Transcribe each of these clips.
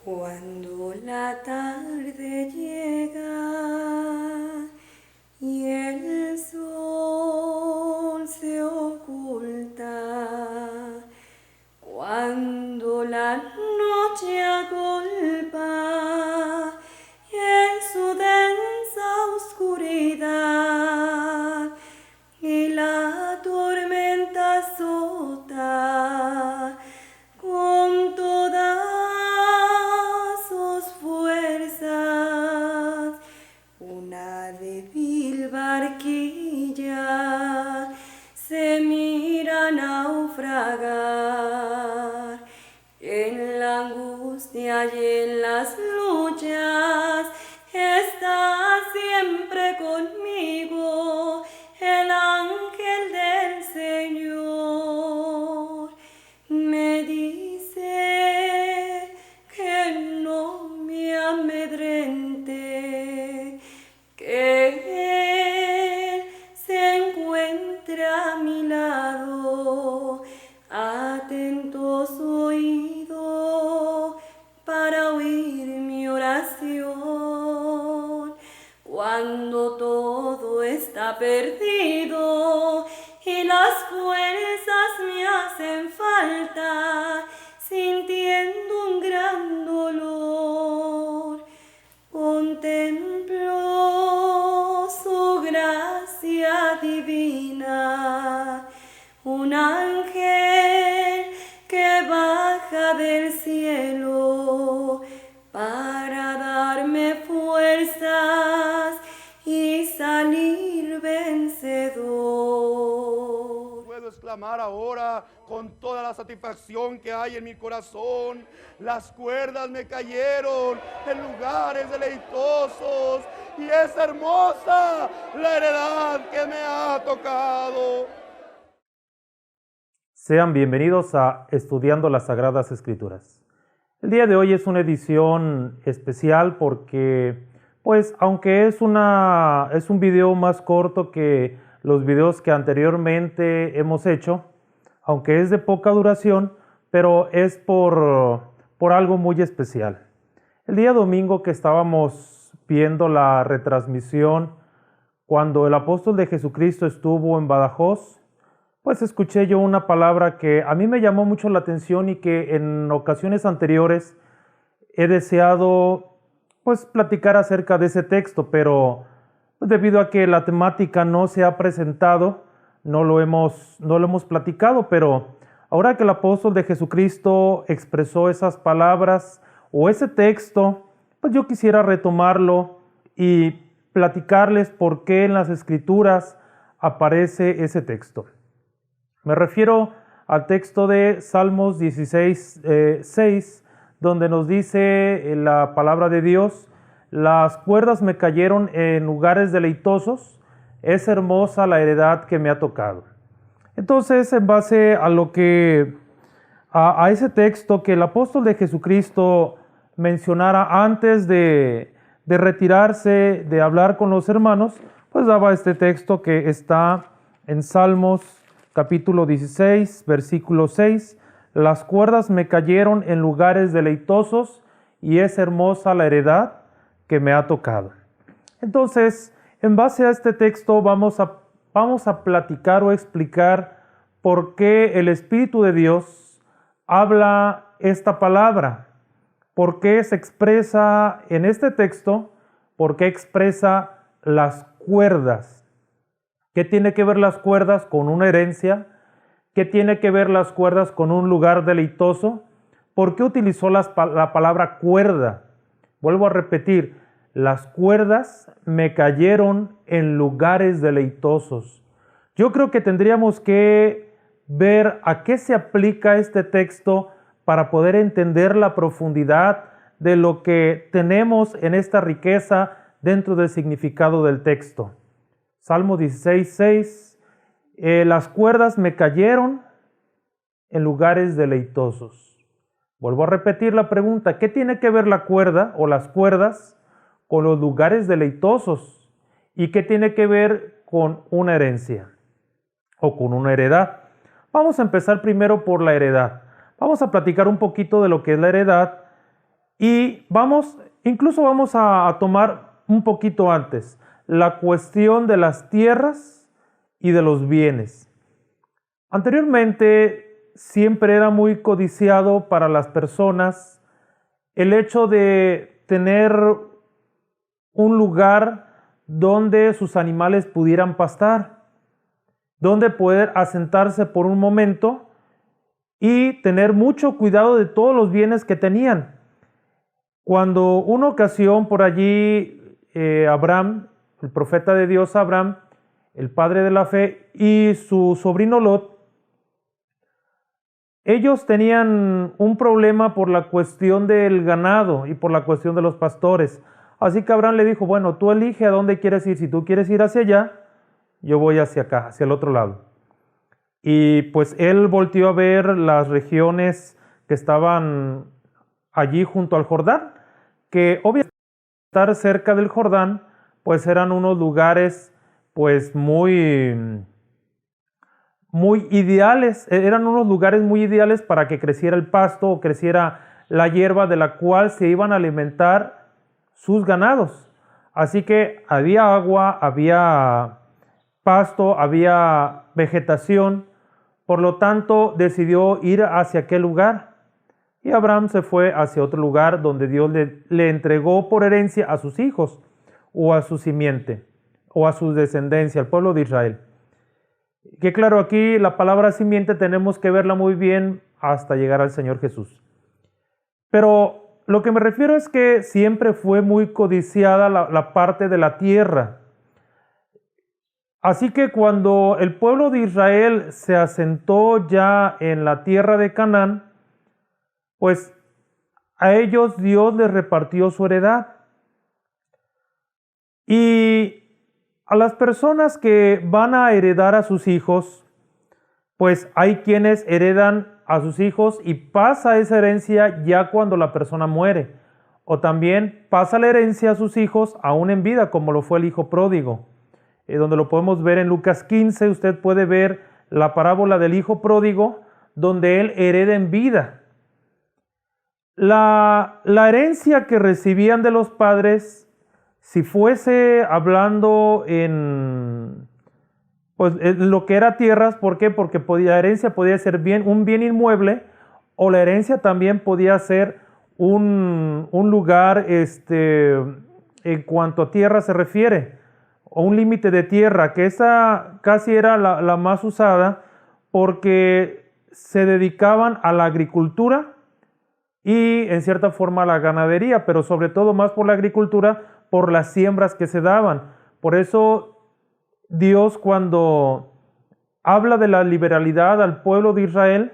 Cuando la tarde llega y el sol se oculta, cuando la noche agolpa en su densa oscuridad y la tormenta azota con todas sus fuerzas, una débil barquilla se mira naufragar. En la angustia y en las luchas está siempre conmigo el ángel del Señor. Me dice que no me amedrente, que Él se encuentra a mi lado, atento su oído para oír mi oración. Cuando todo está perdido y las fuerzas me hacen falta, sintiendo un gran dolor, contemplo su gracia divina, un ángel que baja del cielo para darme fuerzas y salir vencedor. Puedo exclamar ahora con toda la satisfacción que hay en mi corazón: las cuerdas me cayeron en lugares deleitosos y es hermosa la heredad que me ha tocado. Sean bienvenidos a Estudiando las Sagradas Escrituras. El día de hoy es una edición especial porque, pues, aunque es un video más corto que los videos que anteriormente hemos hecho, aunque es de poca duración, pero es por algo muy especial. El día domingo que estábamos viendo la retransmisión, cuando el apóstol de Jesucristo estuvo en Badajoz, pues escuché yo una palabra que a mí me llamó mucho la atención y que en ocasiones anteriores he deseado pues platicar acerca de ese texto, pero debido a que la temática no se ha presentado, no lo hemos platicado, pero ahora que el apóstol de Jesucristo expresó esas palabras o ese texto, pues yo quisiera retomarlo y platicarles por qué en las Escrituras aparece ese texto. Me refiero al texto de Salmos 16, 6, donde nos dice la palabra de Dios: las cuerdas me cayeron en lugares deleitosos, es hermosa la heredad que me ha tocado. Entonces, en base a ese texto que el apóstol de Jesucristo mencionara antes de retirarse, de hablar con los hermanos, pues daba este texto que está en Salmos capítulo 16, versículo 6, las cuerdas me cayeron en lugares deleitosos y es hermosa la heredad que me ha tocado. Entonces, en base a este texto vamos a platicar o explicar por qué el Espíritu de Dios habla esta palabra, por qué se expresa en este texto, por qué expresa las cuerdas. ¿Qué tiene que ver las cuerdas con una herencia? ¿Qué tiene que ver las cuerdas con un lugar deleitoso? ¿Por qué utilizó la palabra cuerda? Vuelvo a repetir, las cuerdas me cayeron en lugares deleitosos. Yo creo que tendríamos que ver a qué se aplica este texto para poder entender la profundidad de lo que tenemos en esta riqueza dentro del significado del texto. Salmo 16, 6, las cuerdas me cayeron en lugares deleitosos. Vuelvo a repetir la pregunta: ¿qué tiene que ver la cuerda o las cuerdas con los lugares deleitosos? ¿Y qué tiene que ver con una herencia o con una heredad? Vamos a empezar primero por la heredad. Vamos a platicar un poquito de lo que es la heredad Y incluso vamos a tomar un poquito antes la cuestión de las tierras y de los bienes. Anteriormente siempre era muy codiciado para las personas el hecho de tener un lugar donde sus animales pudieran pastar, donde poder asentarse por un momento y tener mucho cuidado de todos los bienes que tenían. Cuando una ocasión por allí Abraham, el profeta de Dios Abraham, el padre de la fe, y su sobrino Lot, ellos tenían un problema por la cuestión del ganado y por la cuestión de los pastores. Así que Abraham le dijo, bueno, tú elige a dónde quieres ir. Si tú quieres ir hacia allá, yo voy hacia acá, hacia el otro lado. Y pues él volteó a ver las regiones que estaban allí junto al Jordán, que obviamente estar cerca del Jordán, pues eran unos lugares pues muy ideales, eran unos lugares muy ideales para que creciera el pasto o creciera la hierba de la cual se iban a alimentar sus ganados. Así que había agua, había pasto, había vegetación, por lo tanto decidió ir hacia aquel lugar. Y Abraham se fue hacia otro lugar donde Dios le entregó por herencia a sus hijos o a su simiente o a su descendencia, al pueblo de Israel. Que claro, aquí la palabra simiente tenemos que verla muy bien hasta llegar al Señor Jesús. Pero lo que me refiero es que siempre fue muy codiciada la parte de la tierra. Así que cuando el pueblo de Israel se asentó ya en la tierra de Canaán, pues a ellos Dios les repartió su heredad. Y a las personas que van a heredar a sus hijos, pues hay quienes heredan a sus hijos y pasa esa herencia ya cuando la persona muere. O también pasa la herencia a sus hijos aún en vida, como lo fue el hijo pródigo. Donde lo podemos ver en Lucas 15, usted puede ver la parábola del hijo pródigo, donde él hereda en vida. La herencia que recibían de los padres, si fuese hablando en lo que era tierras, ¿por qué? Porque la herencia podía ser un bien inmueble, o la herencia también podía ser un lugar en cuanto a tierra se refiere, o un límite de tierra, que esa casi era la más usada porque se dedicaban a la agricultura y en cierta forma a la ganadería, pero sobre todo más por la agricultura, por las siembras que se daban. Por eso Dios, cuando habla de la liberalidad al pueblo de Israel,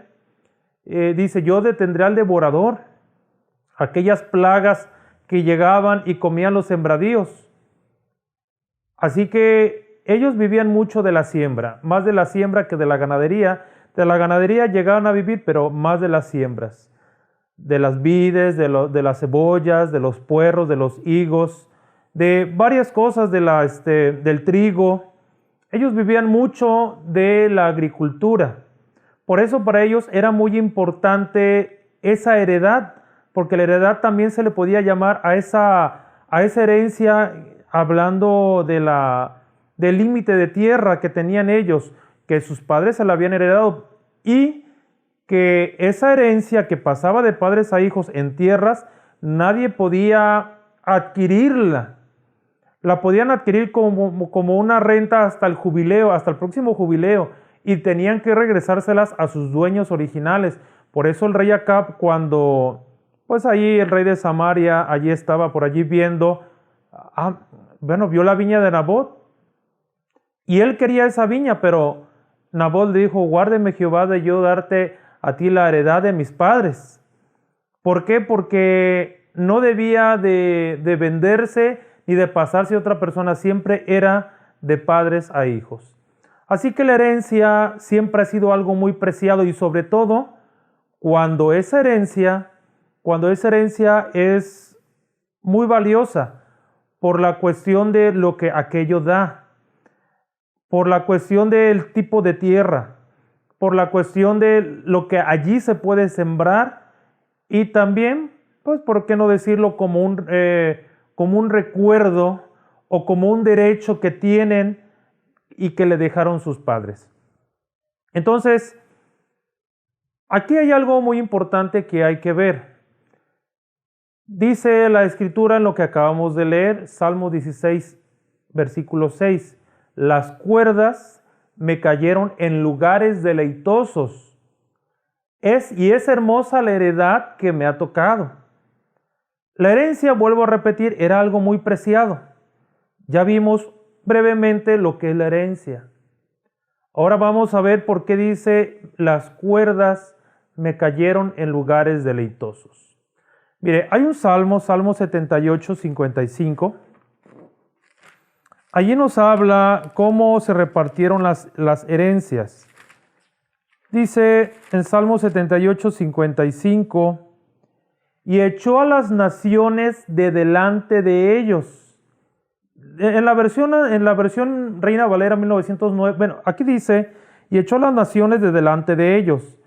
dice, yo detendré al devorador, aquellas plagas que llegaban y comían los sembradíos. Así que ellos vivían mucho de la siembra, más de la siembra que de la ganadería. De la ganadería llegaban a vivir, pero más de las siembras, de las vides, de las cebollas, de los puerros, de los higos, de varias cosas, del trigo. Ellos vivían mucho de la agricultura. Por eso para ellos era muy importante esa heredad, porque la heredad también se le podía llamar a esa herencia, hablando del límite de tierra que tenían ellos, que sus padres se la habían heredado, y que esa herencia que pasaba de padres a hijos en tierras, nadie podía adquirirla. La podían adquirir como una renta hasta el jubileo, hasta el próximo jubileo, y tenían que regresárselas a sus dueños originales. Por eso el rey Acab, cuando pues allí el rey de Samaria allí estaba por allí viendo, vio la viña de Nabot, y él quería esa viña, pero Nabot le dijo, guárdeme Jehová de yo darte a ti la heredad de mis padres. ¿Por qué? Porque no debía de venderse ni de pasarse a otra persona, siempre era de padres a hijos. Así que la herencia siempre ha sido algo muy preciado, y sobre todo cuando esa herencia es muy valiosa por la cuestión de lo que aquello da, por la cuestión del tipo de tierra, por la cuestión de lo que allí se puede sembrar, y también pues, ¿por qué no decirlo como un recuerdo o como un derecho que tienen y que le dejaron sus padres? Entonces, aquí hay algo muy importante que hay que ver. Dice la Escritura en lo que acabamos de leer, Salmo 16, versículo 6, las cuerdas me cayeron en lugares deleitosos. Y es hermosa la heredad que me ha tocado. La herencia, vuelvo a repetir, era algo muy preciado. Ya vimos brevemente lo que es la herencia. Ahora vamos a ver por qué dice las cuerdas me cayeron en lugares deleitosos. Mire, hay un Salmo 78, 55. Allí nos habla cómo se repartieron las herencias. Dice en Salmo 78, 55, y echó a las naciones de delante de ellos. En la versión Reina Valera 1909, bueno, aquí dice, y echó a las naciones de delante de ellos.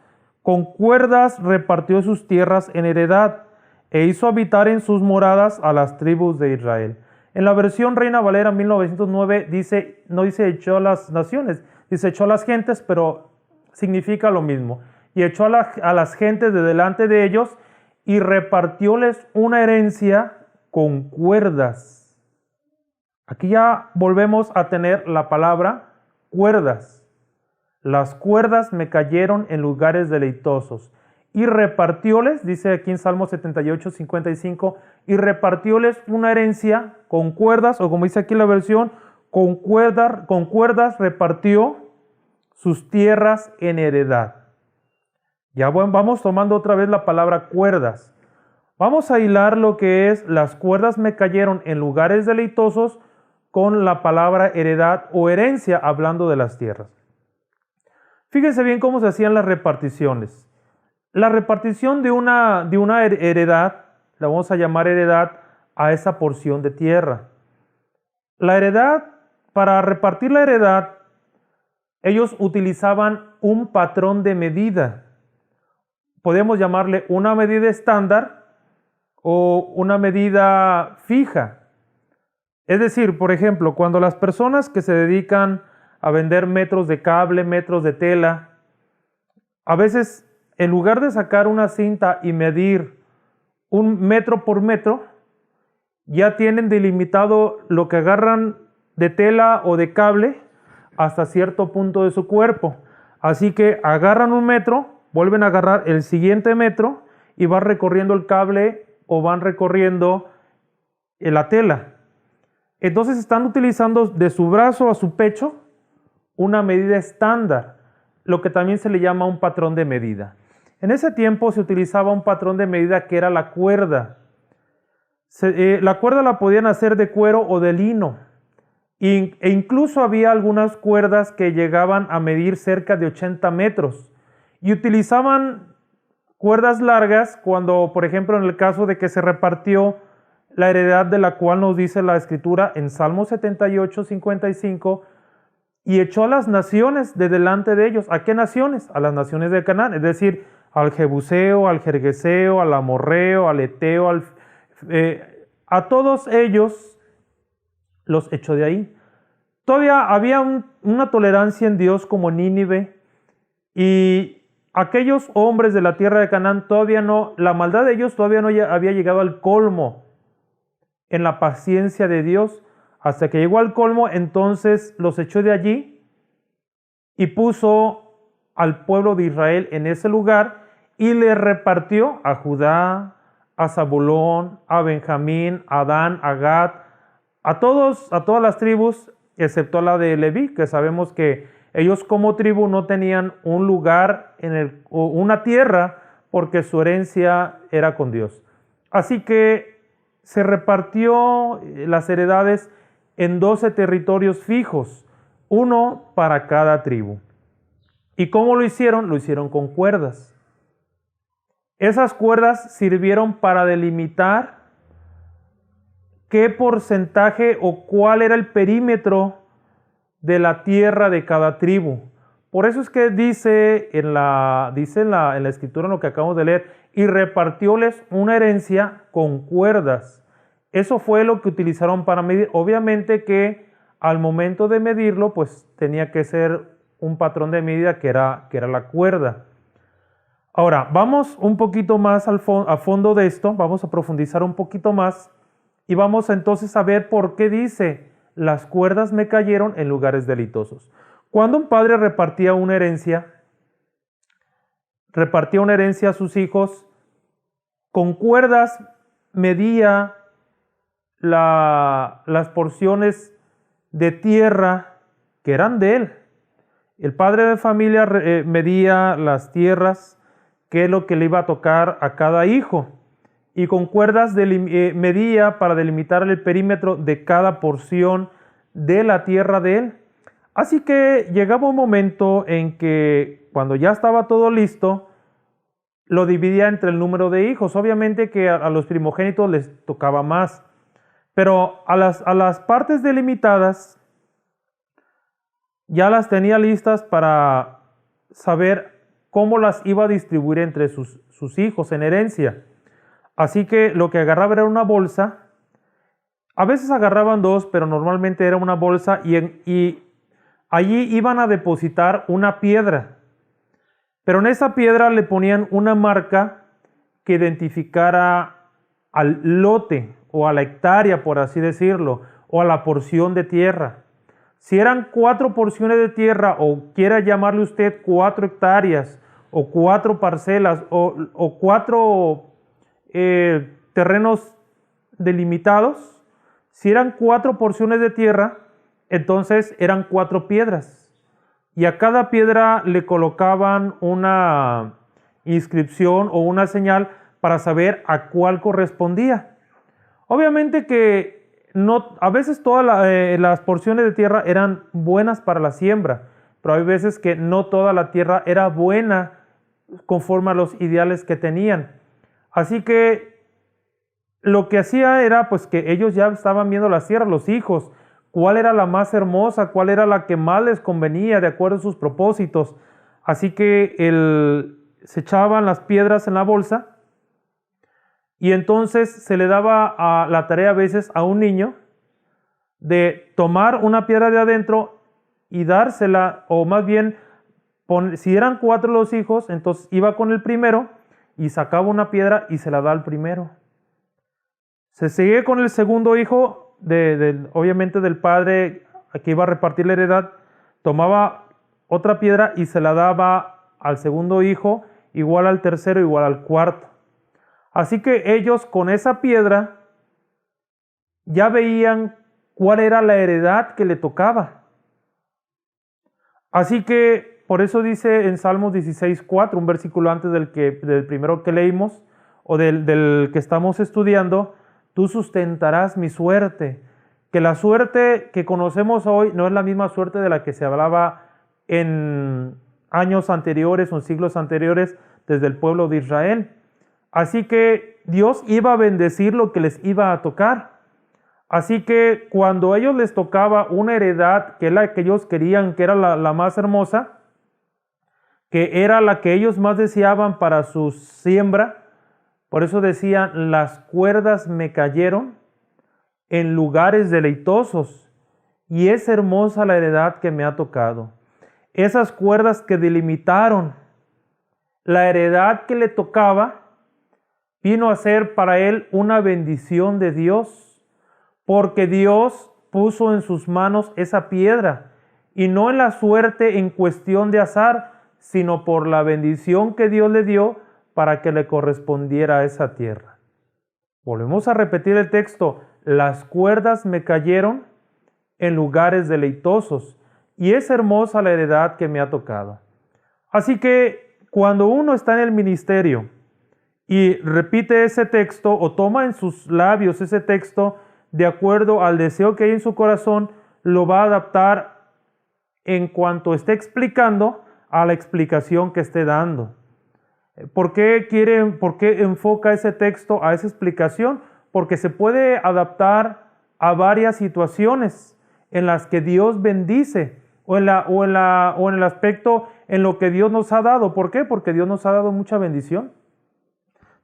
Con cuerdas repartió sus tierras en heredad, e hizo habitar en sus moradas a las tribus de Israel. En la versión Reina Valera 1909 dice, no dice echó a las naciones, dice echó a las gentes, pero significa lo mismo. Y echó a las gentes de delante de ellos y repartióles una herencia con cuerdas. Aquí ya volvemos a tener la palabra cuerdas. Las cuerdas me cayeron en lugares deleitosos. Y repartióles, dice aquí en Salmo 78, 55, y repartióles una herencia con cuerdas, o como dice aquí la versión, con cuerdas repartió sus tierras en heredad. Ya vamos tomando otra vez la palabra cuerdas. Vamos a hilar lo que es las cuerdas me cayeron en lugares deleitosos con la palabra heredad o herencia, hablando de las tierras. Fíjense bien cómo se hacían las reparticiones. La repartición de una heredad, la vamos a llamar heredad a esa porción de tierra. La heredad, para repartir la heredad, ellos utilizaban un patrón de medida. Podemos llamarle una medida estándar o una medida fija. Es decir, por ejemplo, cuando las personas que se dedican a vender metros de cable, metros de tela, a veces en lugar de sacar una cinta y medir un metro por metro, ya tienen delimitado lo que agarran de tela o de cable hasta cierto punto de su cuerpo. Así que agarran un metro, vuelven a agarrar el siguiente metro y van recorriendo el cable o van recorriendo la tela. Entonces están utilizando de su brazo a su pecho una medida estándar, lo que también se le llama un patrón de medida. En ese tiempo se utilizaba un patrón de medida que era la cuerda. La cuerda la podían hacer de cuero o de lino. E incluso había algunas cuerdas que llegaban a medir cerca de 80 metros. Y utilizaban cuerdas largas cuando, por ejemplo, en el caso de que se repartió la heredad de la cual nos dice la Escritura en Salmo 78, 55, y echó a las naciones de delante de ellos. ¿A qué naciones? A las naciones de Canaán, es decir, al Jebuseo, al Gergeseo, al Amorreo, al Eteo, a todos ellos los echó de ahí. Todavía había una tolerancia en Dios como Nínive, y aquellos hombres de la tierra de Canaán la maldad de ellos todavía no había llegado al colmo en la paciencia de Dios. Hasta que llegó al colmo, entonces los echó de allí y puso al pueblo de Israel en ese lugar y le repartió a Judá, a Zabulón, a Benjamín, a Dan, a Gad, a todas las tribus, excepto a la de Leví, que sabemos que ellos como tribu no tenían un lugar o una tierra, porque su herencia era con Dios. Así que se repartió las heredades en 12 territorios fijos, uno para cada tribu. ¿Y cómo lo hicieron? Lo hicieron con cuerdas. Esas cuerdas sirvieron para delimitar qué porcentaje o cuál era el perímetro de la tierra de cada tribu. Por eso es que dice en la Escritura, en lo que acabamos de leer, y repartióles una herencia con cuerdas. Eso fue lo que utilizaron para medir. Obviamente que al momento de medirlo, pues tenía que ser un patrón de medida que era la cuerda. Ahora, vamos un poquito más a fondo de esto, vamos a profundizar un poquito más y vamos entonces a ver por qué dice, las cuerdas me cayeron en lugares deleitosos. Cuando un padre repartía una herencia a sus hijos, con cuerdas medía las porciones de tierra que eran de él. El padre de familia medía las tierras, que es lo que le iba a tocar a cada hijo, y con cuerdas medía para delimitar el perímetro de cada porción de la tierra de él. Así que llegaba un momento en que cuando ya estaba todo listo, lo dividía entre el número de hijos. Obviamente que a los primogénitos les tocaba más, pero a las partes delimitadas ya las tenía listas para saber cómo las iba a distribuir entre sus hijos en herencia. Así que lo que agarraba era una bolsa. A veces agarraban dos, pero normalmente era una bolsa y allí iban a depositar una piedra. Pero en esa piedra le ponían una marca que identificara al lote o a la hectárea, por así decirlo, o a la porción de tierra. Si eran 4 porciones de tierra, o quiera llamarle usted 4 hectáreas, o 4 parcelas, o 4 terrenos delimitados, si eran 4 porciones de tierra, entonces eran 4 piedras. Y a cada piedra le colocaban una inscripción o una señal para saber a cuál correspondía. Obviamente que a veces todas las porciones de tierra eran buenas para la siembra, pero hay veces que no toda la tierra era buena conforme a los ideales que tenían. Así que lo que hacía era pues que ellos ya estaban viendo las tierras, los hijos, cuál era la más hermosa, cuál era la que más les convenía de acuerdo a sus propósitos. Así que se echaban las piedras en la bolsa y entonces se le daba la tarea a veces a un niño de tomar una piedra de adentro y dársela, o más bien, si eran 4 los hijos, entonces iba con el primero y sacaba una piedra y se la da al primero. Se sigue con el segundo hijo, obviamente del padre que iba a repartir la heredad, tomaba otra piedra y se la daba al segundo hijo, igual al tercero, igual al cuarto. Así que ellos con esa piedra ya veían cuál era la heredad que le tocaba. Así que por eso dice en Salmos 16:4, un versículo antes del primero que leímos, o del que estamos estudiando, tú sustentarás mi suerte. Que la suerte que conocemos hoy no es la misma suerte de la que se hablaba en años anteriores o en siglos anteriores desde el pueblo de Israel. Así que Dios iba a bendecir lo que les iba a tocar. Así que cuando a ellos les tocaba una heredad que es la que ellos querían, que era la más hermosa, que era la que ellos más deseaban para su siembra, por eso decían, las cuerdas me cayeron en lugares deleitosos y es hermosa la heredad que me ha tocado. Esas cuerdas que delimitaron la heredad que le tocaba vino a ser para él una bendición de Dios, porque Dios puso en sus manos esa piedra, y no en la suerte en cuestión de azar, sino por la bendición que Dios le dio para que le correspondiera a esa tierra. Volvemos a repetir el texto, las cuerdas me cayeron en lugares deleitosos, y es hermosa la heredad que me ha tocado. Así que cuando uno está en el ministerio y repite ese texto o toma en sus labios ese texto de acuerdo al deseo que hay en su corazón, lo va a adaptar en cuanto esté explicando a la explicación que esté dando. ¿Por qué enfoca ese texto a esa explicación? Porque se puede adaptar a varias situaciones en las que Dios bendice o en el aspecto en lo que Dios nos ha dado. ¿Por qué? Porque Dios nos ha dado mucha bendición.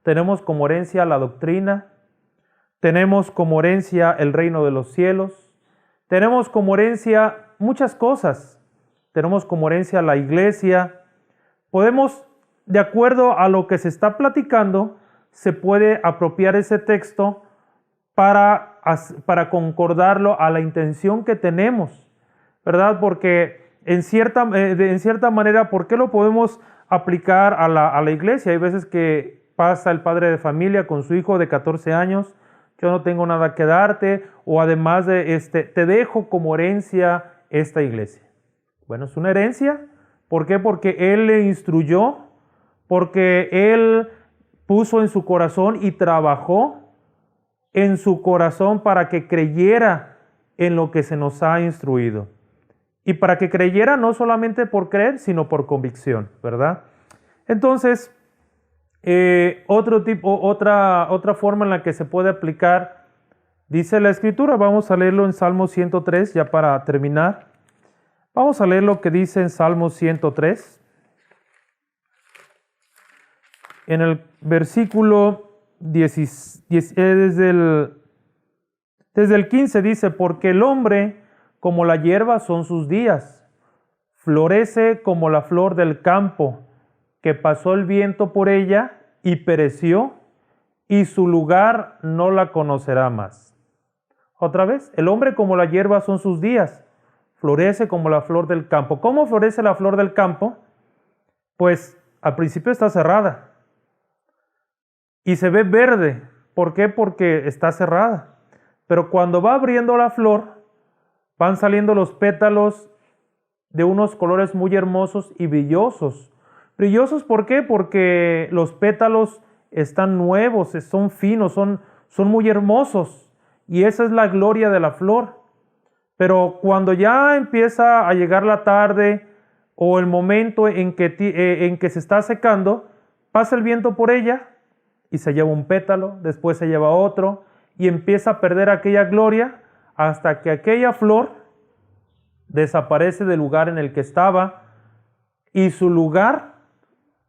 tenemos como herencia la doctrina, tenemos como herencia el reino de los cielos, tenemos como herencia muchas cosas, tenemos como herencia la iglesia. Podemos, de acuerdo a lo que se está platicando, se puede apropiar ese texto para concordarlo a la intención que tenemos, ¿verdad? Porque en cierta manera, ¿por qué lo podemos aplicar a la iglesia? Hay veces que pasa el padre de familia con su hijo de 14 años, yo no tengo nada que darte, o además de te dejo como herencia esta iglesia. Bueno, es una herencia. ¿Por qué? Porque él le instruyó, porque él puso en su corazón y trabajó en su corazón para que creyera en lo que se nos ha instruido. Y para que creyera no solamente por creer, sino por convicción, ¿verdad? Entonces, otra forma en la que se puede aplicar, dice la Escritura, vamos a leerlo en Salmo 103, ya para terminar. Vamos a leer lo que dice en Salmo 103. En el versículo 10, desde el 15 dice, porque el hombre como la hierba son sus días, florece como la flor del campo, que pasó el viento por ella y pereció, y su lugar no la conocerá más. Otra vez, el hombre como la hierba son sus días, florece como la flor del campo. ¿Cómo florece la flor del campo? Pues al principio está cerrada y se ve verde. ¿Por qué? Porque está cerrada. Pero cuando va abriendo la flor, van saliendo los pétalos de unos colores muy hermosos y brillosos. ¿Brillosos por qué? Porque los pétalos están nuevos, son finos, son muy hermosos. Y esa es la gloria de la flor. Pero cuando ya empieza a llegar la tarde o el momento en que se está secando, pasa el viento por ella y se lleva un pétalo, después se lleva otro y empieza a perder aquella gloria hasta que aquella flor desaparece del lugar en el que estaba y su lugar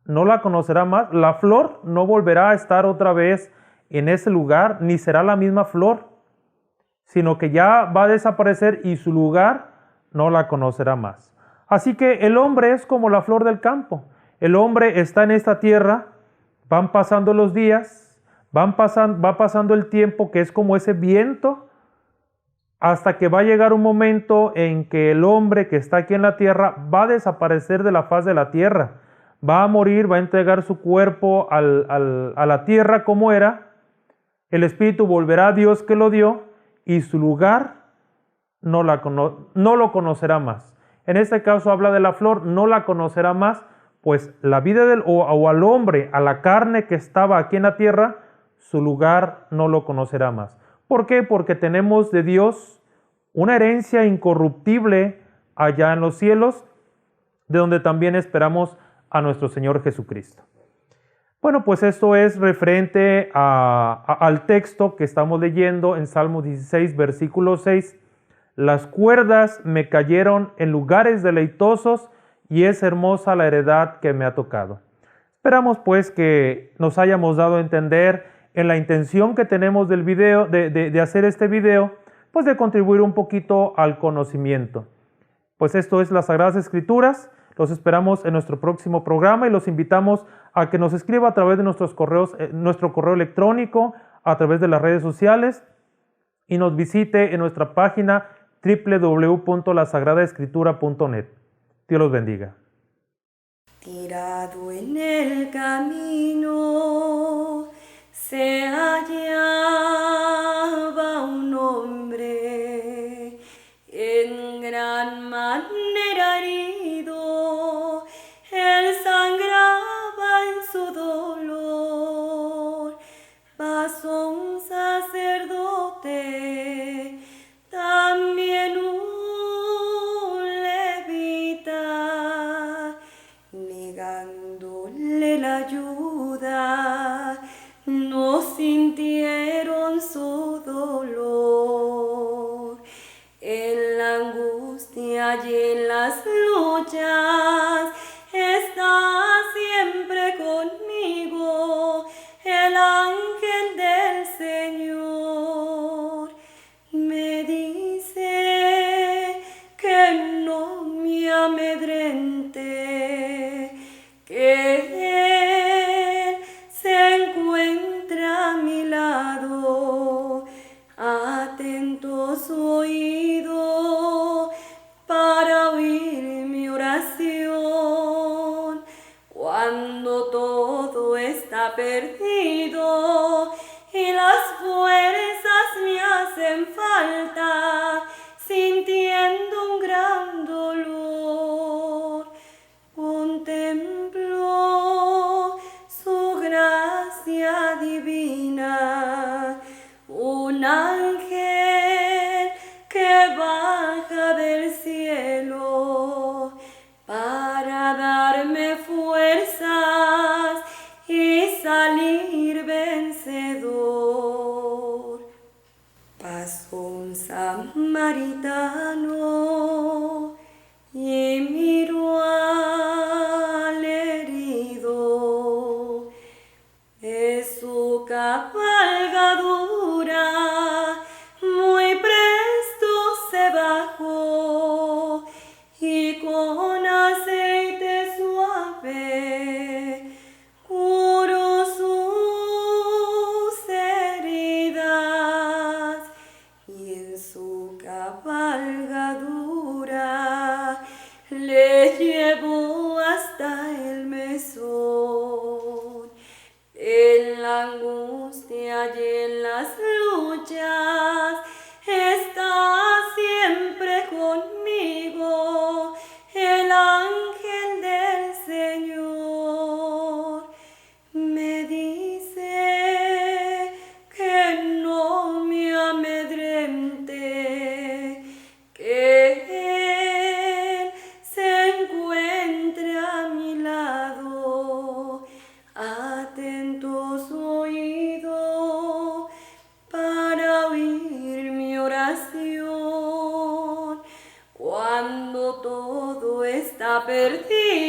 no la conocerá más. La flor no volverá a estar otra vez en ese lugar, ni será la misma flor, sino que ya va a desaparecer y su lugar no la conocerá más. Así que el hombre es como la flor del campo. El hombre está en esta tierra, van pasando los días, va pasando el tiempo, que es como ese viento, hasta que va a llegar un momento en que el hombre que está aquí en la tierra va a desaparecer de la faz de la tierra, va a morir, va a entregar su cuerpo a la tierra como era, el espíritu volverá a Dios que lo dio y su lugar no lo conocerá más. En este caso habla de la flor, no la conocerá más, pues la vida o al hombre, a la carne que estaba aquí en la tierra, su lugar no lo conocerá más. ¿Por qué? Porque tenemos de Dios una herencia incorruptible allá en los cielos, de donde también esperamos a nuestro Señor Jesucristo. Bueno, pues esto es referente al texto que estamos leyendo en Salmo 16, versículo 6. Las cuerdas me cayeron en lugares deleitosos y es hermosa la heredad que me ha tocado. Esperamos pues que nos hayamos dado a entender en la intención que tenemos del video, de hacer este video, pues de contribuir un poquito al conocimiento. Pues esto es las Sagradas Escrituras. Los esperamos en nuestro próximo programa y los invitamos a que nos escriba a través de nuestros correos, nuestro correo electrónico, a través de las redes sociales y nos visite en nuestra página www.lasagradaescritura.net. Dios los bendiga. Tirado en el camino se hallaba un hombre en gran manera herido, él sangraba en su dolor, pasó un sacerdote, también un levita, negándole la ayuda, no sintieron su dolor. En la angustia y en las luchas está siempre conmigo, Él fuerzas me hacen falta, sintiendo un gran dolor. Contemplo su gracia divina, un ángel que baja del cielo para darme fuerzas y salir vencedor. Pasó un samaritano y miró al herido. De su cabalgadura muy presto se bajó y con aceite suave curó sus heridas, y en su cabalgadura le llevó hasta el mesón. En la angustia y en las luchas está siempre conmigo el ángel del Señor. Me dice que no me amedrente, que Él se encuentre a mi lado, atento su oído para oír mi oración. Cuando todo está perdido,